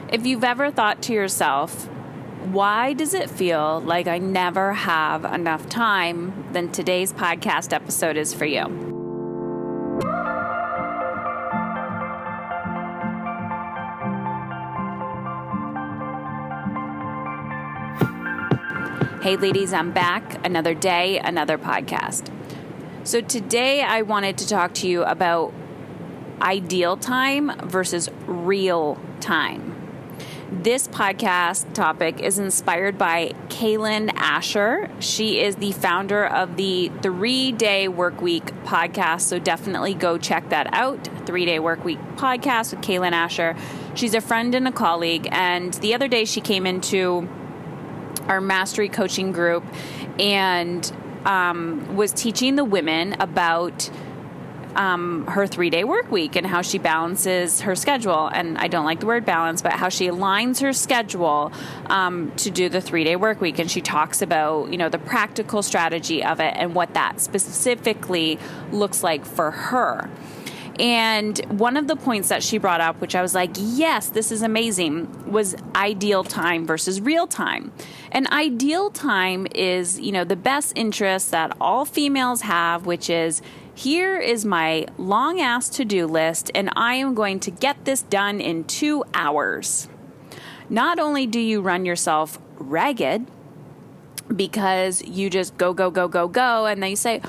If you've ever thought to yourself, why does it feel like I never have enough time, then today's podcast episode is for you. Hey ladies, I'm back. Another day, another podcast. So today I wanted to talk to you about ideal time versus real time. This podcast topic is inspired by Kaylin Asher. She is the founder of the 3-Day Workweek podcast, so definitely go check that out. 3-Day Workweek podcast with Kaylin Asher. She's a friend and a colleague, and the other day she came into our mastery coaching group and was teaching the women about her 3-day work week and how she balances her schedule. And I don't like the word balance, but how she aligns her schedule to do the 3-day work week. And she talks about, the practical strategy of it and what that specifically looks like for her. And one of the points that she brought up, which I was like, yes, this is amazing, was ideal time versus real time. And ideal time is, the best interest that all females have, which is, here is my long ass to-do list, and I am going to get this done in 2 hours. Not only do you run yourself ragged because you just go, and then you say,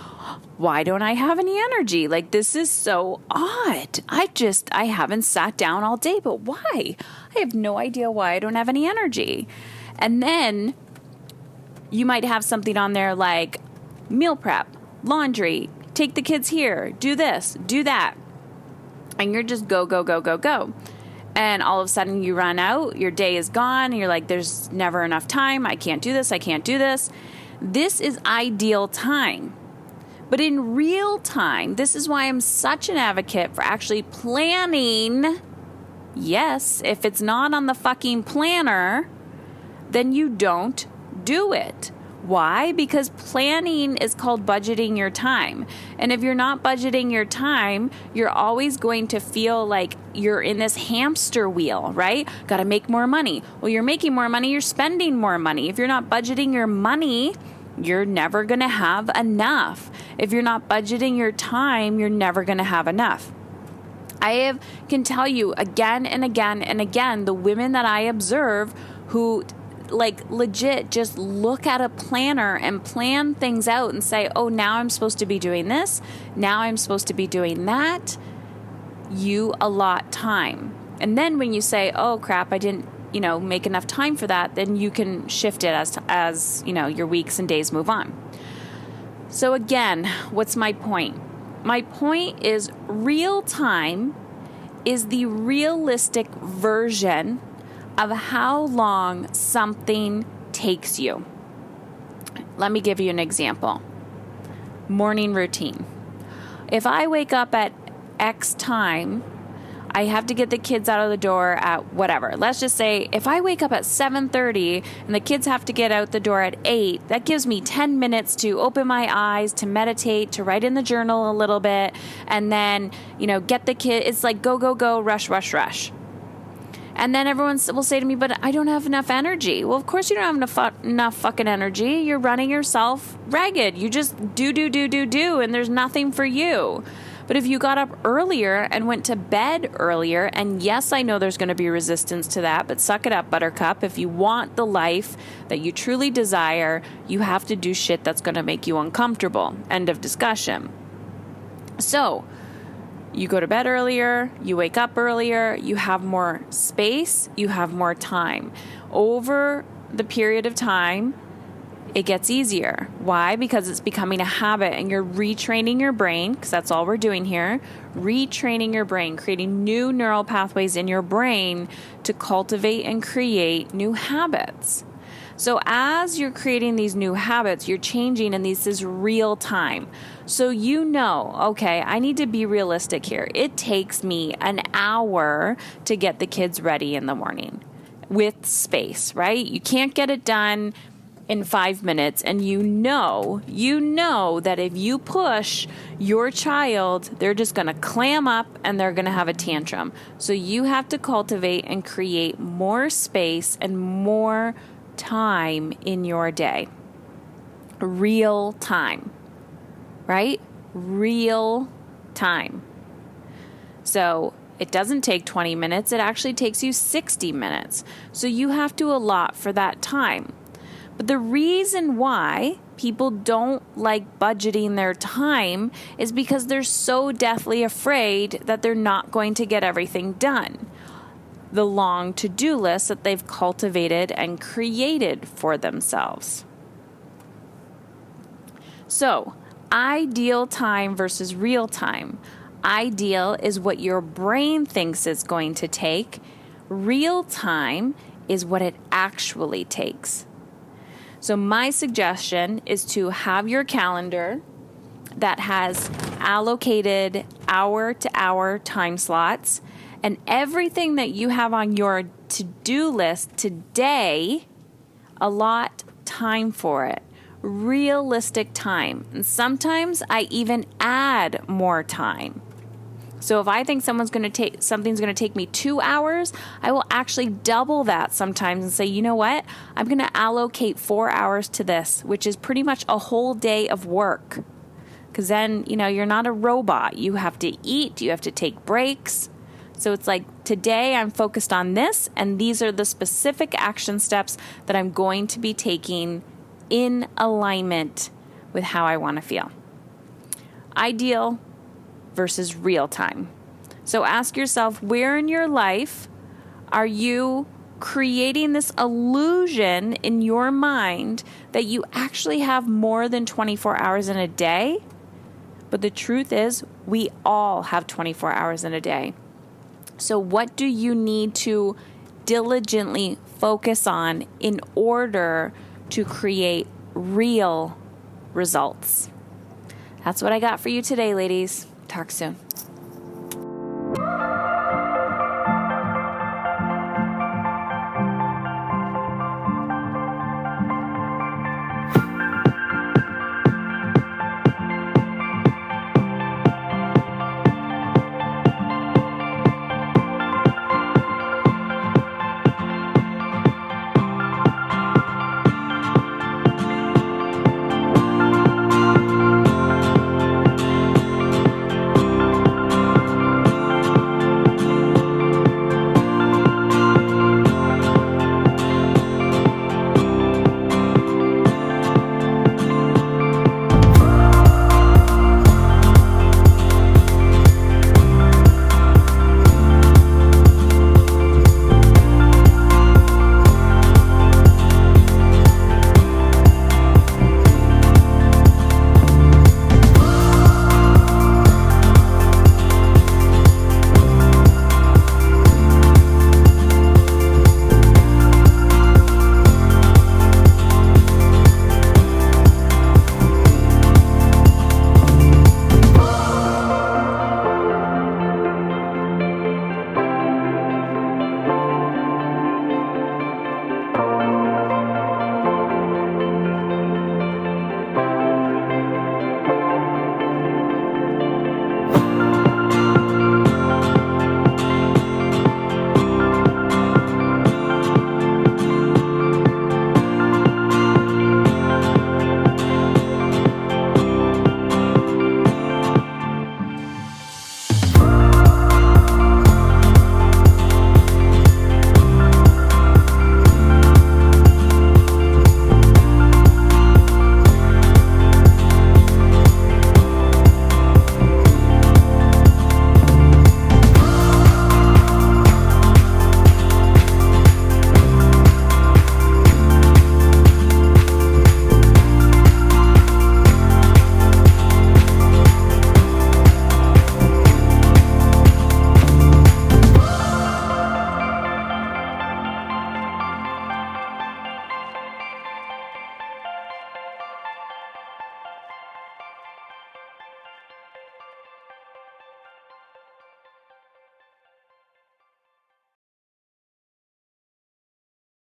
why don't I have any energy? Like, this is so odd. I haven't sat down all day, but why? I have no idea why I don't have any energy. And then you might have something on there like meal prep, laundry, take the kids here, do this, do that. And you're just go. And all of a sudden you run out, your day is gone, and you're like, there's never enough time. I can't do this. This is ideal time. But in real time, this is why I'm such an advocate for actually planning. Yes, if it's not on the fucking planner, then you don't do it. Why? Because planning is called budgeting your time. And if you're not budgeting your time, you're always going to feel like you're in this hamster wheel, right? Got to make more money. Well, you're making more money, you're spending more money. If you're not budgeting your money, you're never going to have enough. If you're not budgeting your time, you're never going to have enough. Can tell you again and again, the women that I observe who legit just look at a planner and plan things out and say, oh, now I'm supposed to be doing this. Now I'm supposed to be doing that. You allot time. And then when you say, oh crap, I didn't, make enough time for that, then you can shift it as your weeks and days move on. So again, what's my point? My point is real time is the realistic version of how long something takes you. Let me give you an example. Morning routine. If I wake up at X time, I have to get the kids out of the door at whatever. Let's just say if I wake up at 7:30 and the kids have to get out the door at 8, that gives me 10 minutes to open my eyes, to meditate, to write in the journal a little bit, and then, get the kid. It's like go, rush. And then everyone will say to me, but I don't have enough energy. Well, of course you don't have enough fucking energy. You're running yourself ragged. You just do, and there's nothing for you. But if you got up earlier and went to bed earlier, and yes, I know there's going to be resistance to that, but suck it up, buttercup. If you want the life that you truly desire, you have to do shit that's going to make you uncomfortable. End of discussion. So, you go to bed earlier, you wake up earlier, you have more space, you have more time. Over the period of time, it gets easier. Why? Because it's becoming a habit and you're retraining your brain, because that's all we're doing here, retraining your brain, creating new neural pathways in your brain to cultivate and create new habits. So as you're creating these new habits, you're changing, and this is real time. So okay, I need to be realistic here. It takes me an hour to get the kids ready in the morning with space, right? You can't get it done in 5 minutes, and you know that if you push your child, they're just going to clam up and they're going to have a tantrum. So you have to cultivate and create more space and more time in your day. Real time, right? Real time. So it doesn't take 20 minutes. It actually takes you 60 minutes. So you have to allot for that time. But the reason why people don't like budgeting their time is because they're so deathly afraid that they're not going to get everything done. The long to-do list that they've cultivated and created for themselves. So, ideal time versus real time. Ideal is what your brain thinks it's going to take. Real time is what it actually takes. So my suggestion is to have your calendar that has allocated hour-to-hour time slots, and everything that you have on your to-do list today, allot time for it. Realistic time. And sometimes I even add more time. So if I think something's going to take me 2 hours, I will actually double that sometimes and say, you know what? I'm going to allocate 4 hours to this, which is pretty much a whole day of work. Because then, you're not a robot. You have to eat. You have to take breaks. So it's like, today I'm focused on this, and these are the specific action steps that I'm going to be taking in alignment with how I want to feel. Ideal versus real time. So ask yourself, where in your life are you creating this illusion in your mind that you actually have more than 24 hours in a day? But the truth is, we all have 24 hours in a day. So what do you need to diligently focus on in order to create real results? That's what I got for you today, ladies. Talk soon.